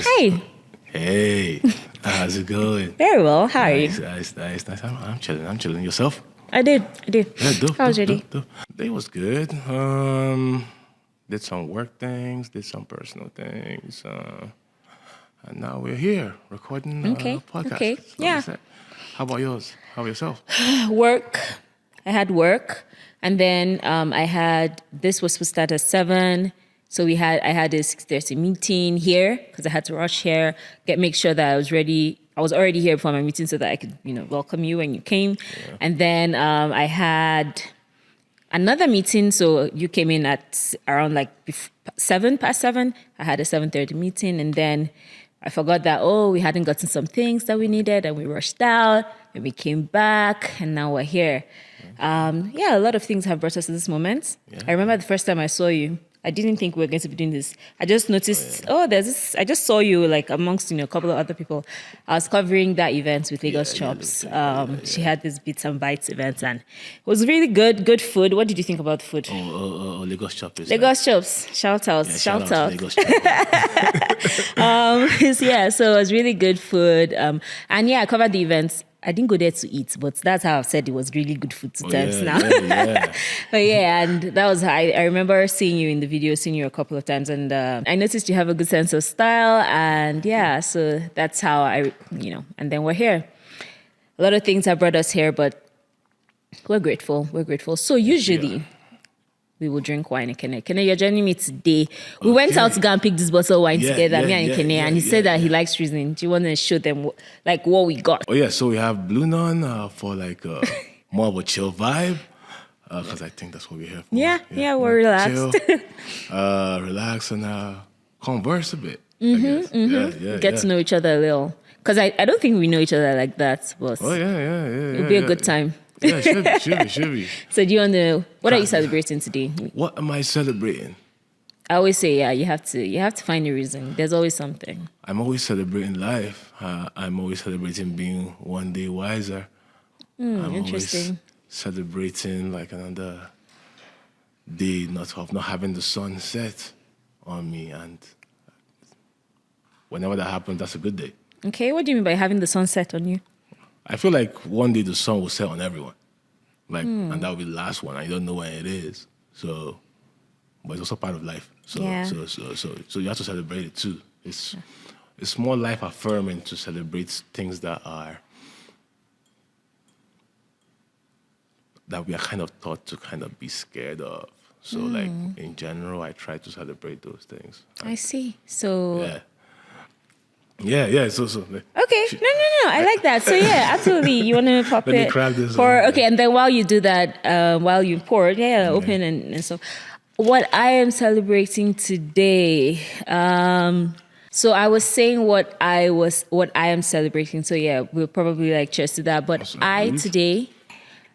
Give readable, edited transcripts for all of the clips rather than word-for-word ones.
Hi. Hey, how's it going? Very well. How are you? Nice. I'm chilling. Yourself? I did. Yeah, dope. How was your day? Day was good. Did some work things, did some personal things, and now we're here recording a podcast. Okay. So Yeah. How about yours? How about yourself? Work. I had work, and then this was supposed to start at 7. So I had a 6:30 meeting here because I had to rush here, make sure that I was ready. I was already here before my meeting so that I could, welcome you when you came. Yeah. And then I had another meeting. So you came in at around like 7:07. I had a 7:30 meeting, and then I forgot that, we hadn't gotten some things that we needed, and we rushed out, and we came back, and now we're here. A lot of things have brought us to this moment. Yeah. I remember the first time I saw you, I didn't think we were going to be doing this. I just noticed, there's this, I just saw you like amongst, a couple of other people. I was covering that event with Lagos Chops. She had this Bits and Bites event, and it was really good food. What did you think about the food? Lagos Chops. Lagos Chops. Shout out. Lagos Chops. So it was really good food. I covered the events. I didn't go there to eat, but that's how I've said it was really good food two times now. Yeah. But and that was how I remember seeing you in the video, seeing you a couple of times, and I noticed you have a good sense of style, and so that's how and then we're here. A lot of things have brought us here, but we're grateful. So usually we will drink wine. Ekene, you're joining me today. We went out to go and pick this bottle of wine together, me and Ekene, and he said that he likes reasoning. Do you want to show them what we got? So we have Blue Nun for like more of a chill vibe, because I think that's what we're here for. Yeah, we're relaxed. Chill, relax and converse a bit. Get to know each other a little. Because I don't think we know each other like that, but it'll be a good time. Yeah, should be. So do you want to? What are you celebrating today? What am I celebrating? I always say, you have to find a reason. There's always something. I'm always celebrating life. I'm always celebrating being one day wiser. I'm interesting. Always celebrating like another day not having the sun set on me, and whenever that happens, that's a good day. Okay, what do you mean by having the sun set on you? I feel like one day the sun will set on everyone, and that will be the last one. I don't know when it is. So, but it's also part of life. So you have to celebrate it too. It's more life affirming to celebrate things that we are kind of taught to kind of be scared of. So, like in general, I try to celebrate those things. I see. So. Yeah. So. Okay. No. I like that. So absolutely. You want to pop Let it? me crack this. Okay, and then while you do that, while you pour, open and so. What I am celebrating today. So I was saying what I am celebrating. So we'll probably cheers to that. But today,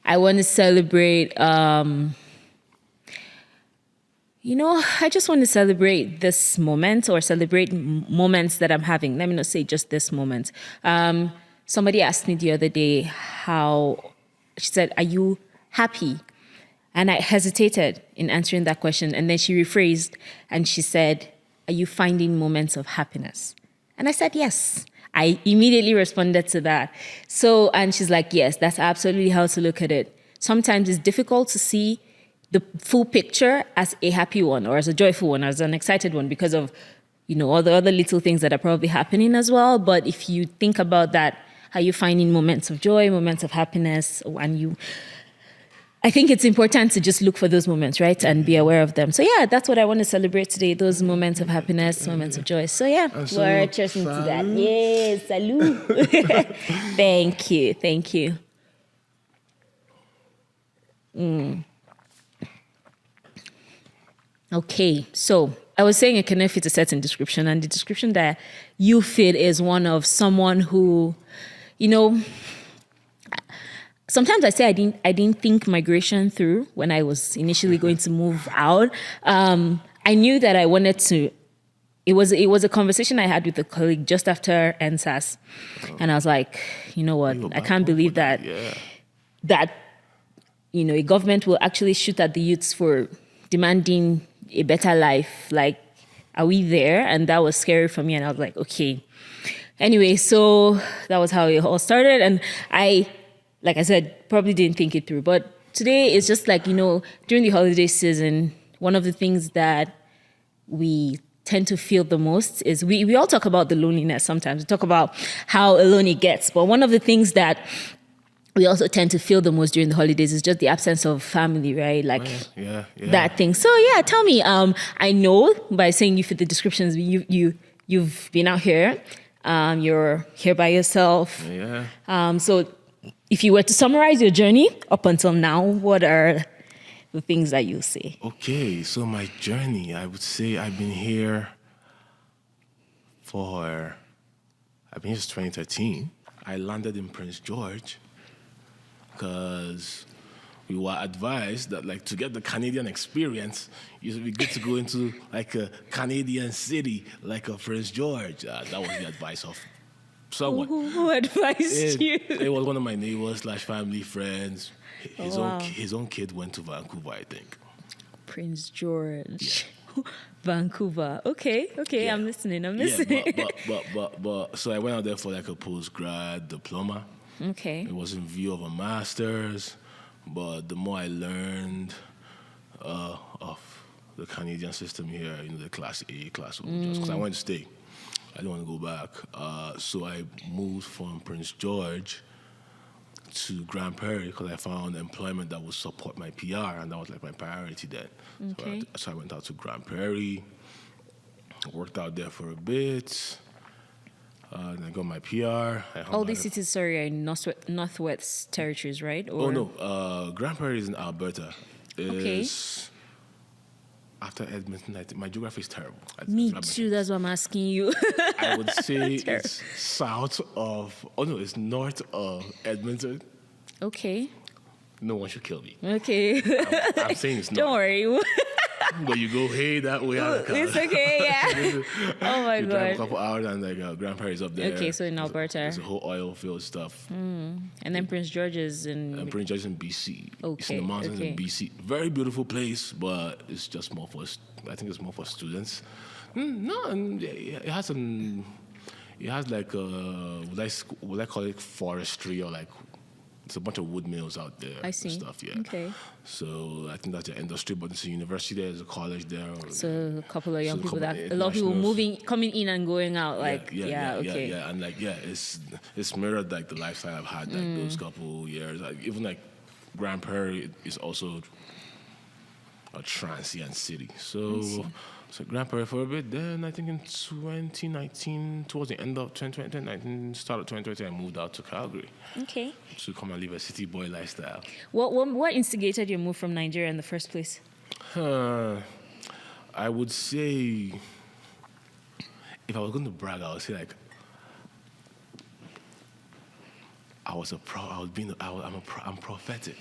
I want to celebrate. I just want to celebrate this moment or celebrate moments that I'm having. Let me not say just this moment. Somebody asked me the other day she said, "Are you happy?" And I hesitated in answering that question. And then she rephrased and she said, "Are you finding moments of happiness?" And I said, yes. I immediately responded to that. So, and she's like, yes, that's absolutely how to look at it. Sometimes it's difficult to see the full picture as a happy one or as a joyful one, as an excited one because of, all the other little things that are probably happening as well. But if you think about that, are you finding moments of joy, moments of happiness, I think it's important to just look for those moments, right? And be aware of them. So that's what I want to celebrate today, those moments of happiness, moments of joy. So we're cheering to that. Yes, salud. Thank you. Okay, so I was saying it can fit a certain description, and the description that you fit is one of someone who, sometimes I say I didn't think migration through when I was initially going to move out. I knew that I wanted to. It was a conversation I had with a colleague just after NSAS, and I was like, you know what? I can't believe that a government will actually shoot at the youths for demanding a better life. Like, are we there? And that was scary for me. And I was like, okay. Anyway, so that was how it all started. And I, like I said, probably didn't think it through. But today it's just like, during the holiday season, one of the things that we tend to feel the most is we all talk about the loneliness sometimes. We talk about how alone it gets. But one of the things that we also tend to feel the most during the holidays is just the absence of family, right? Like that thing. So yeah, tell me. I know by saying you fit the descriptions, you've been out here. You're here by yourself. Yeah. So if you were to summarize your journey up until now, what are the things that you say? Okay, so my journey, I would say I've been here since 2013. I landed in Prince George because we were advised that, like, to get the Canadian experience, it would be good to go into like a Canadian city like a Prince George. That was the advice of someone. Who advised you? It was one of my neighbors / family friends. Wow. His own kid went to Vancouver, I think. Prince George, Vancouver. Okay, yeah. I'm listening. But so I went out there for like a post-grad diploma. Okay. It was in view of a master's, but the more I learned of the Canadian system here, the Class A, Class O, just because I wanted to stay. I didn't want to go back. So I moved from Prince George to Grand Prairie because I found employment that would support my PR, and that was like my priority then. Okay. So I went out to Grand Prairie, worked out there for a bit. Then I got my PR. All these cities, sorry, are in Northwest Territories, right? Or? Oh, no. Grand Prairie is in Alberta. It's after Edmonton. I think my geography is terrible. Me too, that's what I'm asking you. I would say it's it's north of Edmonton. Okay. No one should kill me. Okay. I'm saying it's not. Don't worry. But you go, hey, that way. It's okay, yeah. Oh my you God. drive a couple hours and like Grand Prairie's up there. Okay, so in Alberta. There's a whole oil field stuff. And then Prince George is in... Prince George is in BC. Okay, It's in the mountains in BC. Very beautiful place, but it's just more for, I think it's more for students. It has like, would I call it forestry or like, it's a bunch of wood mills out there. I see. And stuff, yeah. Okay. So I think that's the industry, but it's a university there, there's a college there. So a couple of young people a lot of internationals. people coming in and going out, like, okay. Yeah, and like, it's mirrored like the lifestyle I've had like those couple years. Like even like Grand Prairie is also a transient city. So Grand Prairie for a bit. Then I think in 2019, towards the end of 2019, start of 2020, I moved out to Calgary. Okay. To come and live a city boy lifestyle. What instigated your move from Nigeria in the first place? I would say, if I was going to brag, I would say like, I'm prophetic.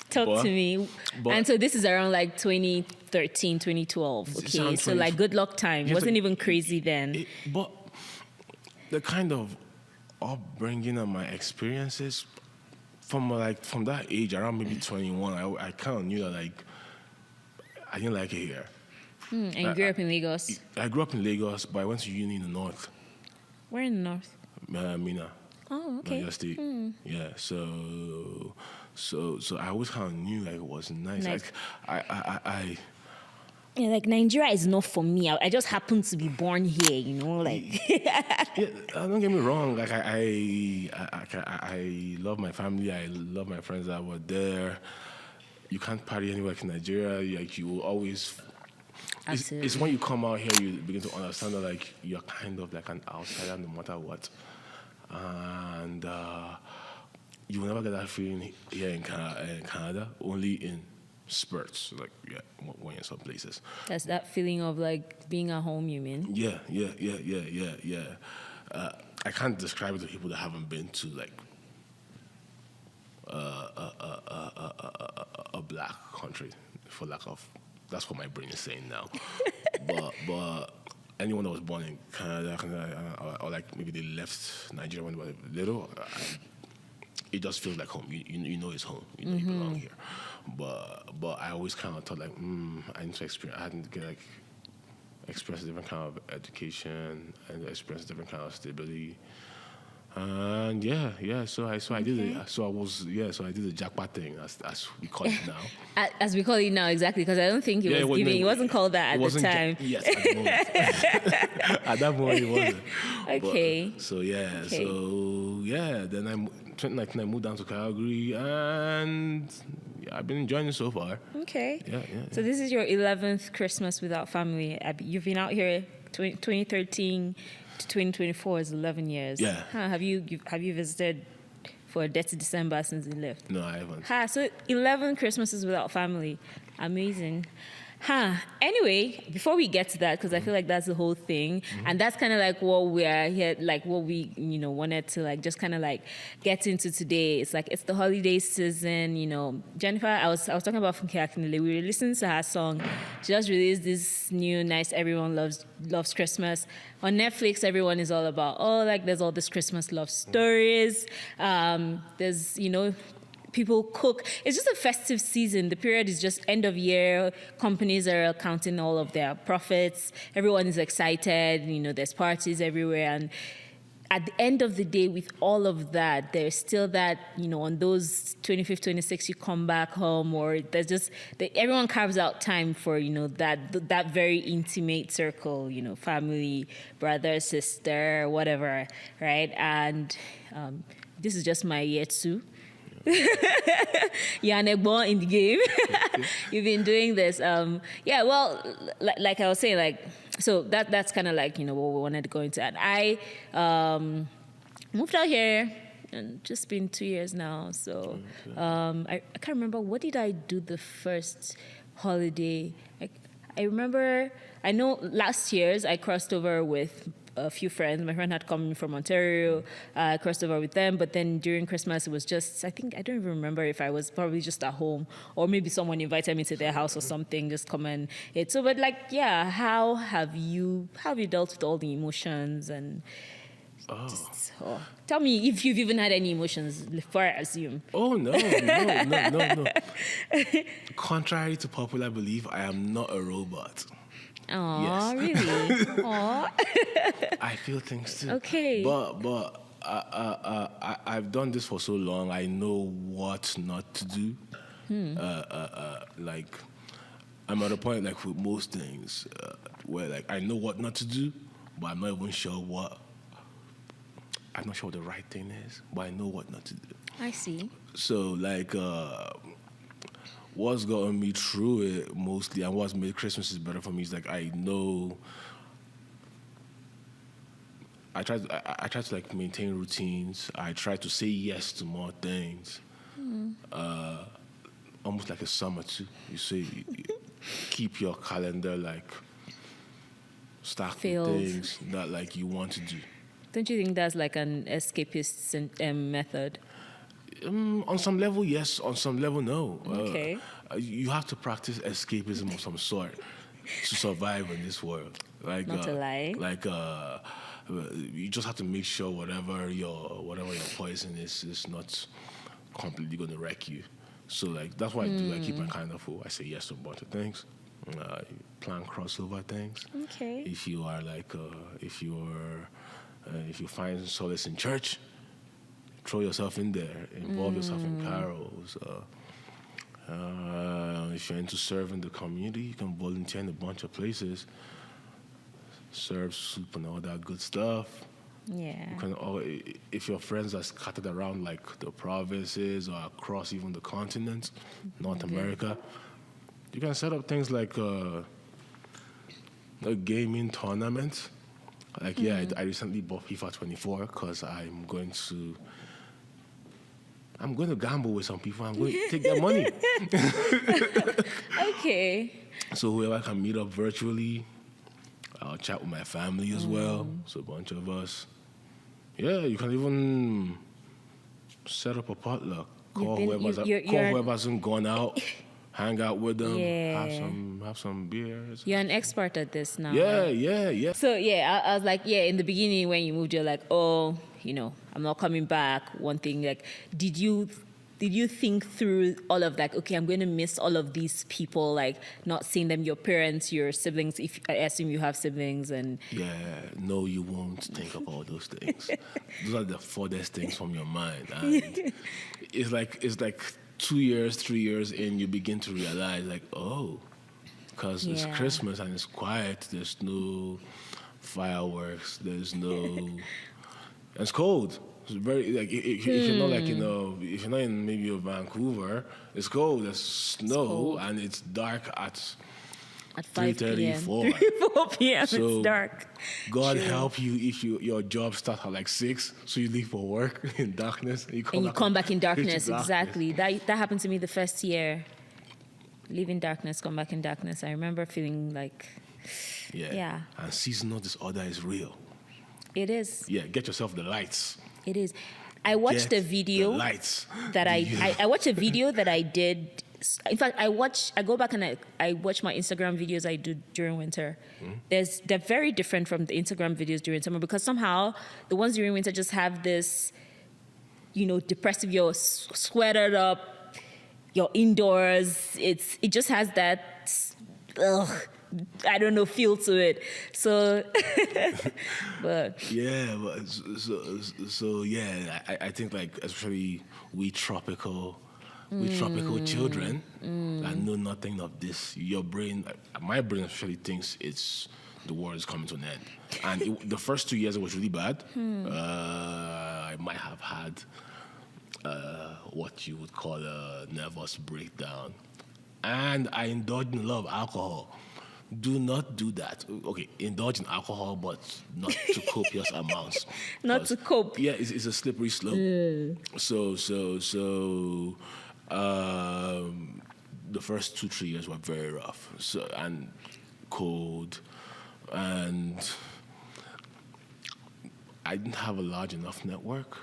Talk to me. And so this is around like 2013, 2012. Okay, so like good luck time. It wasn't even crazy then. But the kind of upbringing and my experiences from that age, around maybe 21, I kind of knew that like I didn't like it here. And you grew up in Lagos? I grew up in Lagos, but I went to uni in the north. Where in the north? Mina. Oh, okay. Niger State. Yeah, so I always kind of knew like it was nice. Like I yeah, like Nigeria is not for me. I just happen to be born here, like. Yeah, don't get me wrong. Like I love my family. I love my friends that were there. You can't party anywhere like in Nigeria. Like you will always. It's when you come out here you begin to understand that like you're kind of like an outsider no matter what. And you will never get that feeling here in Canada, only in spurts, like when you're in some places. That's that feeling of like being at home, you mean? Yeah. I can't describe it to people that haven't been to like a black country, for lack of. That's what my brain is saying now. but anyone that was born in Canada or like maybe they left Nigeria when they were little, it just feels like home. You know it's home. You know you belong here. But I always kind of thought like, I need to experience. I hadn't get like experience a different kind of education and experience a different kind of stability. And so I did it. So I did the jackpot thing, as we call it now. As we call it now, exactly, because I don't think it was giving. It wasn't called that at the time. Yes, at the moment. At that moment, it wasn't. Okay. But, then 2019 I moved down to Calgary, and I've been enjoying it so far. Okay. Yeah. So this is your 11th Christmas without family. You've been out here 2013 to 2024 is 11 years. Yeah. Have you visited for a dirty December since you left? No, I haven't. So 11 Christmases without family. Amazing. Anyway, before we get to that, because I feel like that's the whole thing, and that's kind of like what we are here, like what we, wanted to like just kind of like get into today. It's like it's the holiday season, Jennifer, I was talking about from Ekene. We were listening to her song. She just released this new nice Everyone Loves Christmas. On Netflix, everyone is all about, there's all this Christmas love stories. There's, people cook. It's just a festive season. The period is just end of year. Companies are counting all of their profits. Everyone is excited. There's parties everywhere. And at the end of the day, with all of that, there's still that, on those 25th, 26th, you come back home, or there's just, everyone carves out time for, that very intimate circle, family, brother, sister, whatever, right? And this is just my year 2. You're an Egbo in the game. You've been doing this. Like I was saying, so that's kind of like, what we wanted to go into. And I moved out here and just been 2 years now. So I can't remember, what did I do the first holiday? I know last year's I crossed over with a few friends. My friend had come from Ontario. I crossed over with them, but then during Christmas it was just, I don't even remember if I was probably just at home or maybe someone invited me to their house or something, just come and eat. So, but how have you dealt with all the emotions and tell me if you've even had any emotions before I assume. Oh, no. Contrary to popular belief, I am not a robot. Oh, yes. Really? I feel things too. Okay. But I've done this for so long. I know what not to do. I'm at a point with most things where I know what not to do, but I'm not even sure what. I'm not sure what the right thing is, but I know what not to do. I see. So what's gotten me through it mostly, and what's made Christmas is better for me is I know. I try to maintain routines. I try to say yes to more things. Almost like a summer too. You say you keep your calendar stacked with things that you want to do. Don't you think that's like an escapist method? On some level, yes. On some level, no. Okay. You have to practice escapism of some sort to survive in this world. Not to lie. You just have to make sure whatever your poison is not completely going to wreck you. So that's what I do. I keep my calendar full. I say yes to a bunch of things. Plan crossover things. Okay. If you are if you find solace in church, throw yourself in there. Involve yourself in carols. If you're into serving the community, you can volunteer in a bunch of places. Serve soup and all that good stuff. Yeah. You can, if your friends are scattered around the provinces or across even the continent, North America, you can set up things like a gaming tournament. I recently bought FIFA 24 because I'm going to gamble with some people. I'm going to take their money. Okay. So whoever can meet up virtually, I'll chat with my family as well. So a bunch of us. Yeah, you can even set up a potluck. Call whoever hasn't gone out. Hang out with them, have some beers. You're an expert at this now. Yeah. So I was in the beginning when you moved, you're I'm not coming back. One thing, did you you think through all of that? Okay, I'm going to miss all of these people, like not seeing them, your parents, your siblings, if I assume you have siblings. And Yeah, no, you won't think of all those things. Those are the furthest things from your mind. And it's like 2 years, 3 years in, you begin to realize, like, oh, because it's Christmas and it's quiet. There's no fireworks. There's no. It's cold. It's very like if you're not like if you're not in maybe Vancouver, it's cold. There's snow and it's dark at 5 4. 4 p.m. So it's dark. God help you if your job starts at like 6, so you leave for work in darkness and you come back in darkness. Exactly. That happened to me the first year. Leave in darkness, come back in darkness. I remember feeling like, yeah. And seasonal disorder is real. It is. Yeah, get yourself the lights. It is. I watched a video that I watched a video that I did. In fact, I go back and I watch my Instagram videos I do during winter. They're very different from the Instagram videos during summer, because somehow the ones during winter just have this, depressive, you're sweatered up, you're indoors. It just has that, I don't know, feel to it. So, but yeah, but so yeah, I think like especially we tropical children that know nothing of this. Your brain, my brain especially thinks the world is coming to an end. And the first 2 years it was really bad. I might have had what you would call a nervous breakdown, and I indulged in a lot of alcohol. Do not do that. Okay, indulge in alcohol, but not to copious amounts. Not to cope. Yeah, it's a slippery slope. So, the first 2-3 years were very rough. So, and cold, and I didn't have a large enough network.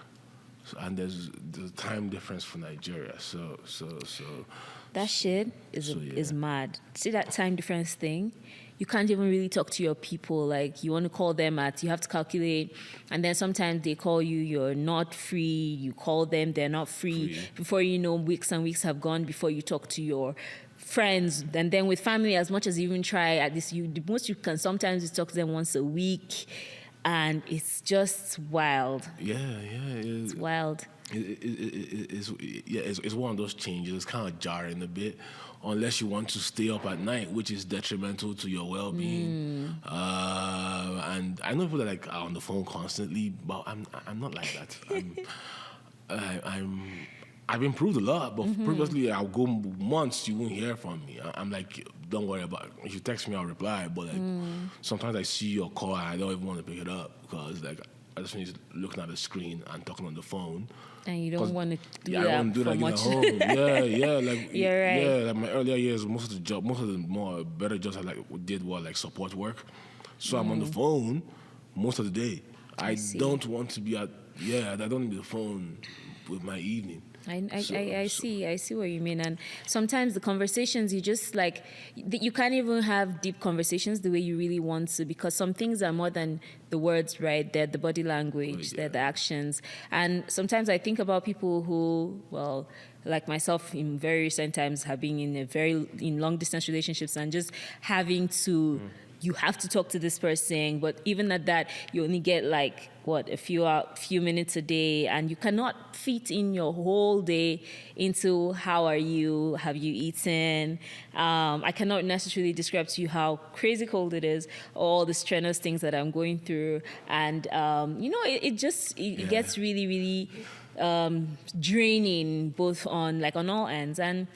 And there's a time difference for Nigeria, so that shit is mad. See that time difference thing? You can't even really talk to your people. Like, you want to call them you have to calculate, and then sometimes they call you, you're not free. You call them, they're not free. Before you know, weeks and weeks have gone before you talk to your friends. And then with family, as much as you even try, at least the most you can sometimes is talk to them once a week. And it's just wild. Yeah. It's wild. It's one of those changes. It's kind of jarring a bit, unless you want to stay up at night, which is detrimental to your well-being. And I know people that are on the phone constantly, but I'm not like that. I've improved a lot, but previously I'll go months, you won't hear from me. I'm like, don't worry about it. If you text me, I'll reply. But sometimes I see your call and I don't even want to pick it up, because I just finish looking at the screen and talking on the phone. And you don't want to do I don't do that much. At home. Yeah. Like you're right. Yeah, like my earlier years, most of the more better jobs I did were like support work. So I'm on the phone most of the day. I don't want to be I don't need the phone with my evening. I see what you mean. And sometimes the conversations, you just you can't even have deep conversations the way you really want to, because some things are more than the words, right? They're the body language, they're the actions. And sometimes I think about people who, well, like myself in very recent times, have been in long distance relationships, and just having to, you have to talk to this person, but even at that, you only get a few minutes a day, and you cannot fit in your whole day into how are you, have you eaten. I cannot necessarily describe to you how crazy cold it is, all the strenuous things that I'm going through, and it gets really, really draining, both on all ends. And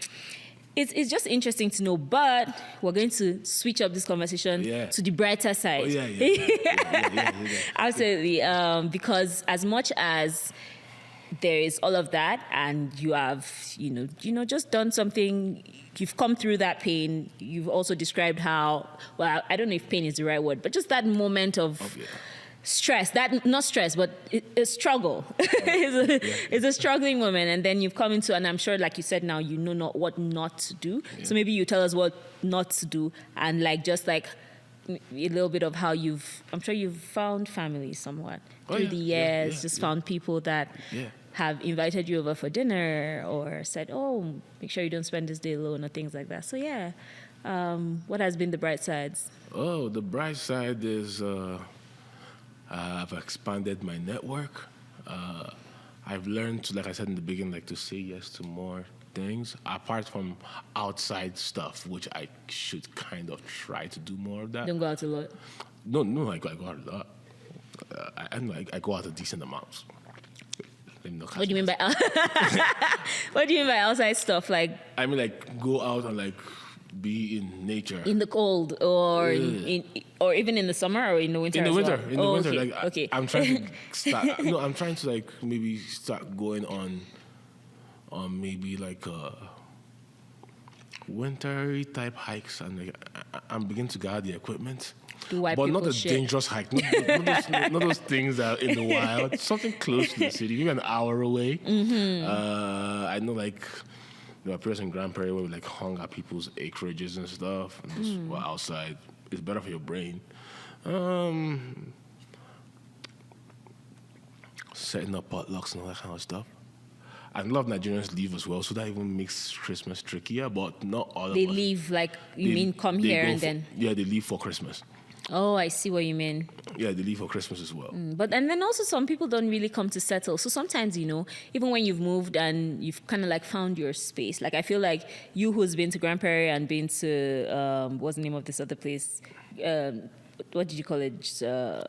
it's just interesting to know, but we're going to switch up this conversation to the brighter side. Absolutely. Because as much as there is all of that, and you have, just done something, you've come through that pain, you've also described how, well, I don't know if pain is the right word, but just that moment of stress, that not stress, but a struggle. It's a struggling moment, and then you've come into, and I'm sure, like you said, now you know what not to do. So maybe you tell us what not to do, and a little bit of how I'm sure you've found family somewhat through the years, found people that have invited you over for dinner or said, oh, make sure you don't spend this day alone or things like that. So what has been the bright sides? Oh, the bright side is I've expanded my network. I've learned to, like I said in the beginning, like to say yes to more things apart from outside stuff, which I should kind of try to do more of that. Don't go out a lot. No, I go out a lot. I go out a decent amount. What do you mean by what do you mean by outside stuff? Like, I mean, like go out and like be in nature in the cold, or or even in the summer, or in the winter. In the winter, well? in the winter, okay. like okay. I'm trying to start. No, I'm trying to like maybe start going on maybe like wintry type hikes, and like I'm beginning to gather the equipment. But not a dangerous hike. Not those things that are in the wild. Something close to the city, maybe an hour away. Mm-hmm. I know, like, my parents in Grand Prairie where we like hung at people's acreages and stuff, and just were outside. It's better for your brain. Setting up potlucks and all that kind of stuff. And a lot of Nigerians leave as well, so that even makes Christmas trickier. But not all of us. They leave, like, you mean come here and then? Yeah, they leave for Christmas. Oh, I see what you mean. Yeah, they leave for Christmas as well. But and then also some people don't really come to settle. So sometimes, even when you've moved and you've kind of like found your space, like I feel like you who's been to Grand Prairie and been to, what's the name of this other place? What did you call it?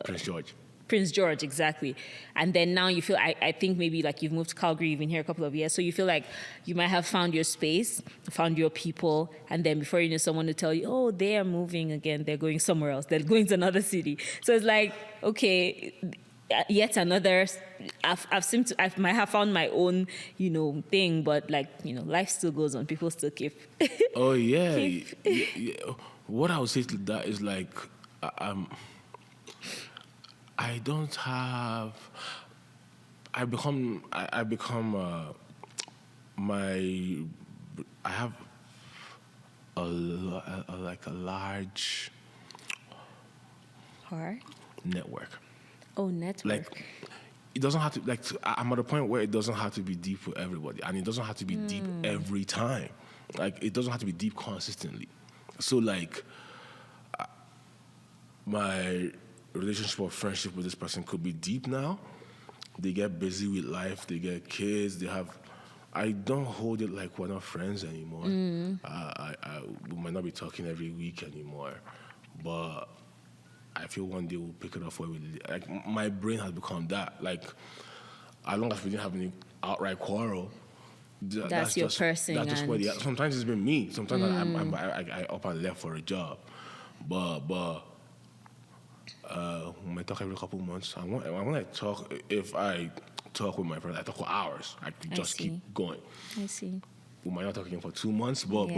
Prince George. Prince George, exactly. And then now you feel, I think maybe like you've moved to Calgary, you've been here a couple of years, so you feel like you might have found your space, found your people, and then before you know, someone will tell you, oh, they are moving again, they're going somewhere else, they're going to another city. So it's like, okay, yet another, I might have found my own, thing, but like, life still goes on, people still keep. Oh, yeah. Yeah. What I would say to that is like, I don't have. I become. I have a large heart network. Oh, network. Like, it doesn't have to. Like, I'm at a point where it doesn't have to be deep for everybody, and it doesn't have to be deep every time. Like, it doesn't have to be deep consistently. So, like, my relationship or friendship with this person could be deep now. They get busy with life, they get kids, I don't hold it like we're not friends anymore. We might not be talking every week anymore, but I feel one day we'll pick it up where like my brain has become that. Like, as long as we didn't have any outright quarrel, that's your person. That's just what sometimes it's been me. Sometimes I up and left for a job, but we might talk every couple of months. I want to talk. If I talk with my friend, I talk for hours. I could just keep going. I see. We might not talk again for 2 months, but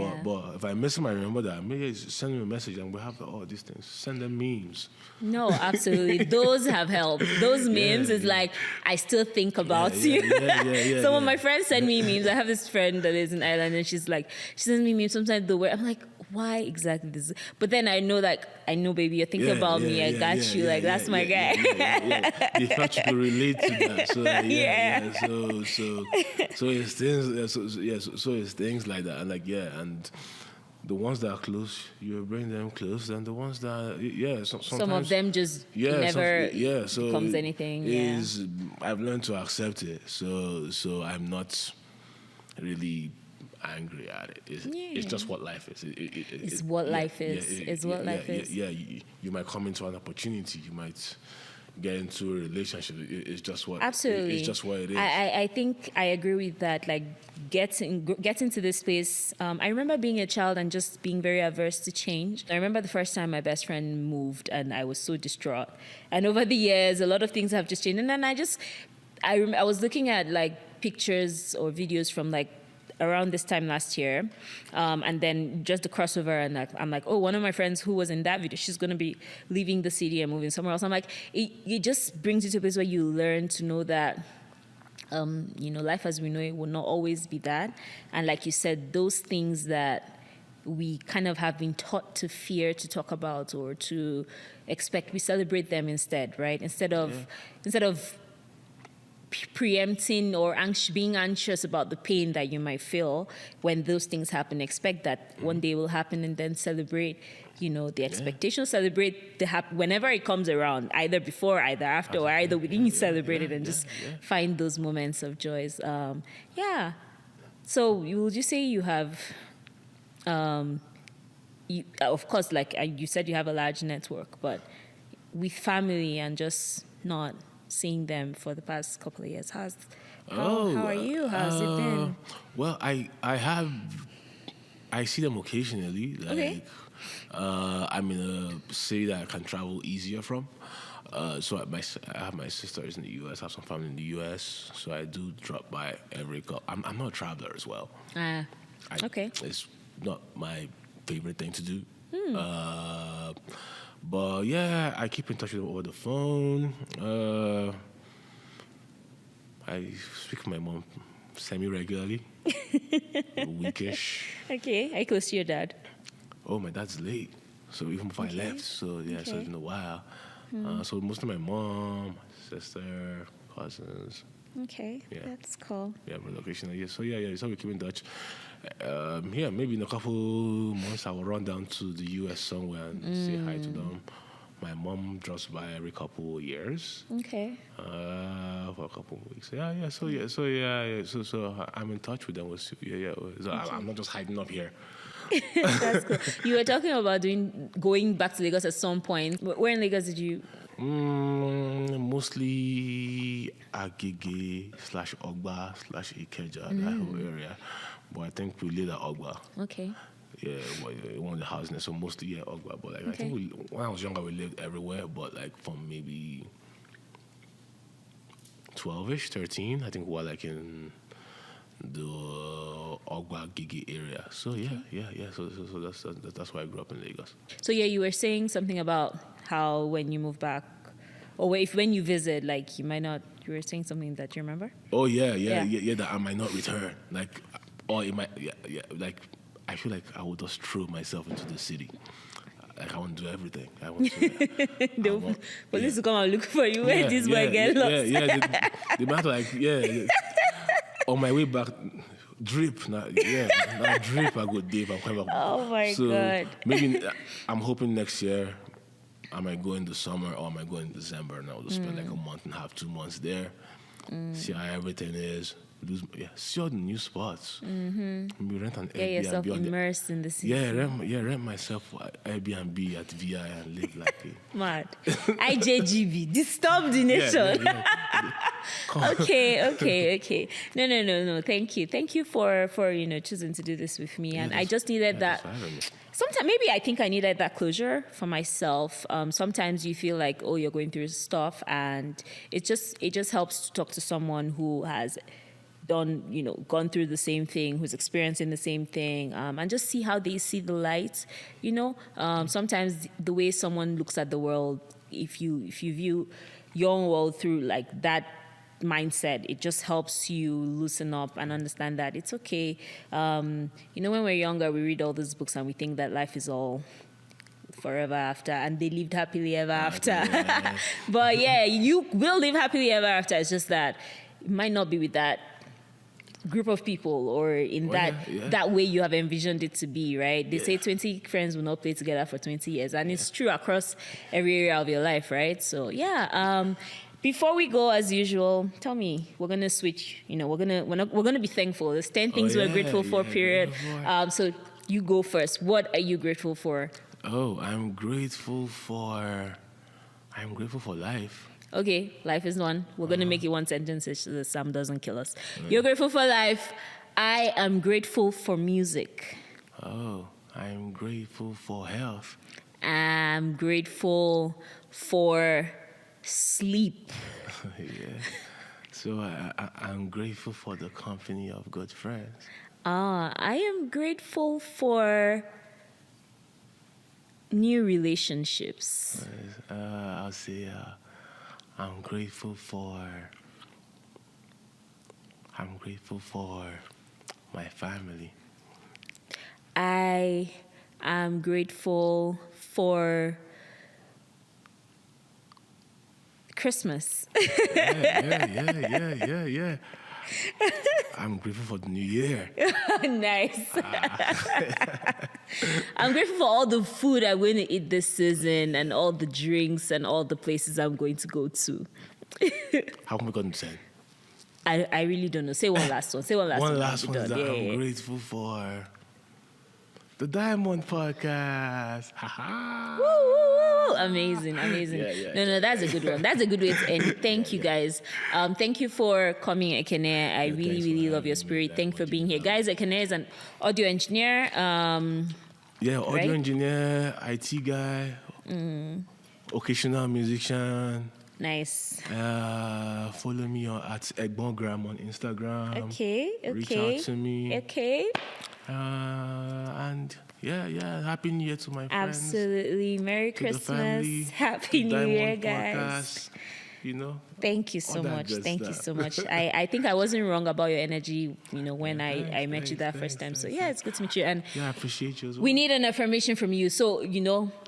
if I miss him, I remember that. Maybe send him a message and we have all these things. Send them memes. No, absolutely. Those have helped. Those memes is like, I still think about you. Some of my friends send me memes. I have this friend that is in Ireland and she sends me memes sometimes the way I'm like, why exactly this? But then I know, baby, you're thinking about me. I got you. That's my guy. They thought you could relate to that. So it's things. So it's things like that, and and the ones that are close, you bring them close, and the ones that some of them just never becomes anything. I've learned to accept it. So I'm not really angry at it. It's just what life is. It's what life is. It's what life is. Yeah, you might come into an opportunity. You might get into a relationship. It's just what. Absolutely. It's just what it is. I think I agree with that. Like getting to this place. I remember being a child and just being very averse to change. I remember the first time my best friend moved and I was so distraught. And over the years, a lot of things have just changed. And then I was looking at like pictures or videos from like around this time last year, and then just the crossover, and I'm like, oh, one of my friends who was in that video, she's going to be leaving the city and moving somewhere else. I'm like, it just brings you to a place where you learn to know that life as we know it will not always be that, and like you said, those things that we kind of have been taught to fear to talk about or to expect. We celebrate them instead, right? Instead of preempting or being anxious about the pain that you might feel when those things happen. Expect that one day will happen, and then celebrate, the expectation. Celebrate whenever it comes around, either before, either after, or either within. Celebrate it and just find those moments of joys. So would you say you have, of course, like you said, you have a large network, but with family and just not seeing them for the past couple of years, how are you? How's it been? Well, I see them occasionally. Like, I'm in a city that I can travel easier from. So I have my sisters in the U.S., I have some family in the U.S., so I do drop by every couple. I'm not a traveler as well. Okay. It's not my favorite thing to do. But yeah, I keep in touch with them over the phone. I speak to my mom semi-regularly, weekish. Okay. Are you close to your dad? Oh, my dad's late. So even before I left, so yeah, so it's been a while. So most of my mom, my sister, cousins. Okay, that's cool. Yeah, relocation. Yeah, so we keep in touch. Maybe in a couple months I will run down to the U.S. somewhere and say hi to them. My mom drops by every couple of years. Okay. For a couple of weeks. So I'm in touch with them. So I'm not just hiding up here. That's cool. You were talking about going back to Lagos at some point. Where in Lagos did you? Mostly Agege /Ogba/Ikeja, that whole area. But I think we live at Ogba. Okay. Yeah, one of the houses. So mostly Ogba. But like I think when I was younger, we lived everywhere. But like from maybe 12ish, 13, I think we were like in the Ogba Gigi area. So So that's why I grew up in Lagos. So you were saying something about how when you move back, or when you visit, like you were saying something that you remember? Oh that I might not return. Like, or it might like I feel like I would just throw myself into the city. Like I want to do everything. I want to. Police will come and look for you. Where this boy get lost? The matter on my way back, drip. Now drip. I go deep. I'm coming back. Oh my God. Maybe I'm hoping next year I might go in the summer or I might go in December, and I'll just spend like a month and a half, 2 months there. See how everything is. See all the new spots. Maybe rent an Airbnb. Get yourself immersed in the city. Rent myself Airbnb at VI and live like a mad. IJGB, disturb the nation. Okay. No. Thank you for choosing to do this with me. And I just needed that. Sometimes maybe I think I needed that closure for myself. Sometimes you feel like, you're going through stuff, and it just helps to talk to someone who has gone through the same thing, who's experiencing the same thing, and just see how they see the light. Sometimes the way someone looks at the world, if you view your own world through like that mindset, it just helps you loosen up and understand that it's okay. When we're younger, we read all these books and we think that life is all forever after, and they lived happily ever after. But you will live happily ever after. It's just that it might not be with that group of people or in that way you have envisioned it to be, right? They say 20 friends will not play together for 20 years, and it's true across every area of your life, right? So before we go, as usual, tell me, we're gonna switch. We're gonna be thankful. There's 10 things we're grateful for. Period. So you go first. What are you grateful for? I'm grateful for life. Okay, life is one. We're gonna make it one sentence so the Sam doesn't kill us. You're grateful for life. I am grateful for music. I'm grateful for health. I'm grateful for sleep. So I'm grateful for the company of good friends. I am grateful for new relationships. I'll say I'm grateful for my family. I am grateful for Christmas. Yeah. I'm grateful for the new year. Nice. I'm grateful for all the food I'm going to eat this season and all the drinks and all the places I'm going to go to. How come we got to 10? I really don't know. Say one last one. Say one last one. One last one Done. that Yeah, I'm yeah. grateful for. The Diamond Podcast. Woo, woo, woo. Amazing. Yeah. No, that's a good one. That's a good way to end. Thank you, guys. Thank you for coming, Ekene. I really love your spirit. Thank you for being here. Guys, Ekene is an audio engineer. Audio right? engineer, IT guy, occasional musician. Nice. Follow me at Egbongram on Instagram. Okay. Reach out to me. Okay. And Happy New Year to my friends. Absolutely. Merry To the Christmas. family. Happy to New Diamond Year, guys. Podcast, Thank you so all that much. good Thank you stuff. so much. I think I wasn't wrong about your energy, when I met you that first time. So it's good to meet you. And I appreciate you as well. we need an affirmation from you. So,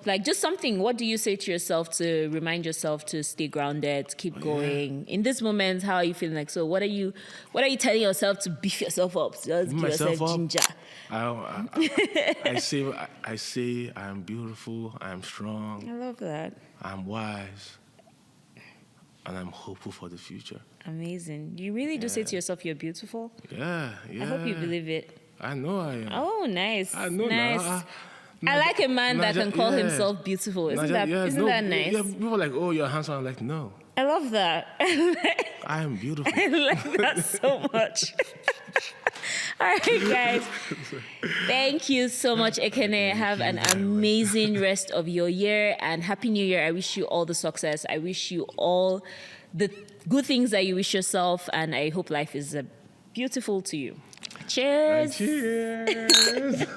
like just something, what do you say to yourself to remind yourself to stay grounded, to keep going? In this moment, how are you feeling? Like, so what are you telling yourself to beef yourself up? Just give yourself ginger. I say I'm beautiful, I'm strong, I love that. I'm wise, and I'm hopeful for the future. Amazing. You really do say to yourself you're beautiful? Yeah. I hope you believe it. I know I am. Oh, nice. I know nice. now. I like a man that can call himself beautiful. Isn't that nice? Yeah, people are like, oh, you're handsome. I'm like, no, I love that. I am beautiful. I like that so much. All right, guys. Thank you so much, Ekene. Have an amazing rest of your year and Happy New Year. I wish you all the success. I wish you all the good things that you wish yourself, and I hope life is beautiful to you. Cheers. Cheers.